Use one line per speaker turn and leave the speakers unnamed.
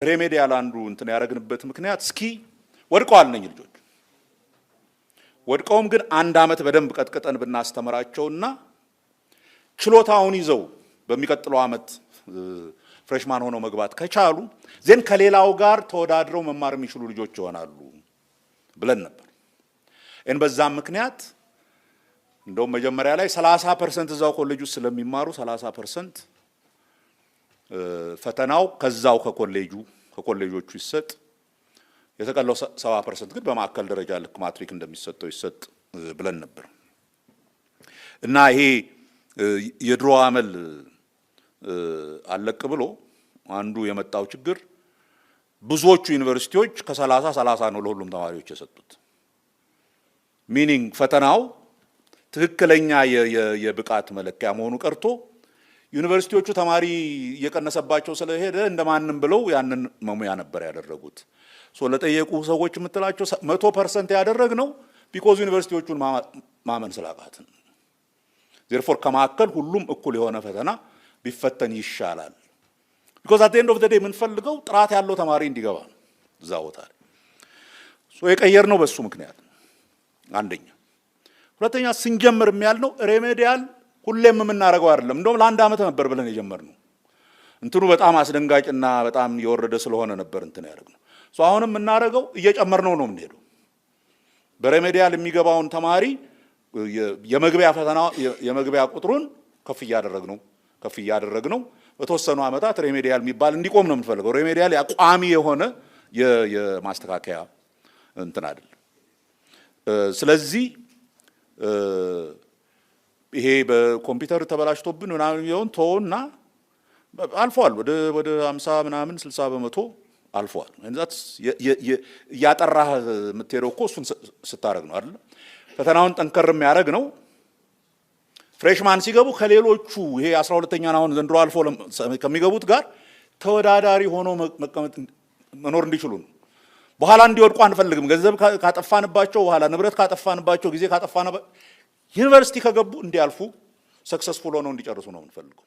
ሬሜዲያል አንዱ እንትን ያረግንበት ምክንያት እስኪ ወድቀዋል ነኝ ልጆች ወድቀውም ግን አንድ አመት በደንብ ቀጥቀጠን ብናስተምራቸውና ችሎታውን ይዘው በሚቀጥለው አመት ፍሬሽማን ሆነው መግባት ከቻሉ ዘን ከሌላው ጋር ተወዳድረው መማር የሚችሉ ልጆች ይሆናሉ ብለን ነበር። በዛም ምክንያት እንደውም መጀመሪያ ላይ 30% እዛው ኮሌጅ ውስጥ ስለሚማሩ 30% ፈተናው ከዛው ከኮሌጆቹ ይሰጥ የተቀለው 70% ግን በማዕከል ደረጃ ልክ ማትሪክ እንደሚሰጠው ይሰጥ ብለን ነበር እና ይሄ የድሮ አመል አለቅ ብሎ አንዱ የመጣው ችግር ብዙዎቹ ዩኒቨርሲቲዎች ከ30 ነው ለሁሉም ተማሪዎች የሰጡት ሚኒንግ ፈተናው ትክክለኛ የብቃት መለኪያ መሆኑ ቀርቶ ዩኒቨርሲቲዎቹ ተማሪ እየቀነሰባቸው ስለሄደ እንደማንም ብለው ያንን መሙያ ነበር ያደረጉት። ለጠየቁ ሰዎች የምትላቸው 100% ያደረግነው ቢኮዝ ዩኒቨርሲቲዎቹን ማመን ስላቃትን therefore ከማከል ሁሉም እኩል የሆነ ፈተና ቢፈተን ይሻላል because at the end of the day የምንፈልገው ጥራት ያለው ተማሪ እንዲገባ እዛ ቦታ ላይ የቀየርነው በሱ ምክንያት አንደኛ። ሁለተኛ ስንጀምር የሚያልነው ሬሜዲያል ሁሌም የምናረጋው አይደለም። እንደውም ለአንድ አመት ነበር ብለን የጀመርነው እንትኑ በጣም አስደንጋጭና በጣም የወረደ ስለሆነ ነበር እንትን ያደርግነው። አሁንም የምናረጋው እየጨመርነው ነው የምንሄደው። በሬሜዲያል የሚገባውን ተማሪ የመግቢያ ፈተና የመግቢያ ቁጥሩን ከፍ እያደረግነው በተወሰኑ አመታት ሬሜዲያል የሚባል እንዲቆም ነው የምንፈልገው። ሬሜዲያል ያቋሚ የሆነ የማስተካከያ እንትን አይደለም። ስለዚህ ይሄ በኮምፒውተር ተበላሽቶብን ምናምን ይሁን ተውና አልፏል። ወደ 50 ምናምን 60% አልፏል። እንዛትስ ያጠራህ የምትሄደው እኮ እሱን ስታረግ ነው አይደል? ፈተናውን ጠንከር የሚያደርግ ነው። ፍሬሽማን ሲገቡ ከሌሎቹ ይሄ 12ኛ አሁን ዘንድሮ አልፎ ከሚገቡት ጋር ተወዳዳሪ ሆኖ መኖር እንዲችሉ ነው። በኋላ እንዲወድቁ አንፈልግም። ገንዘብ ካጠፋንባቸው በኋላ ንብረት ካጠፋንባቸው ጊዜ ካጠፋንባቸው ዩኒቨርሲቲ ከገቡ እንዲያልፉ ሰክሰስፉል ሆነው እንዲጨርሱ ነው የምንፈልገው።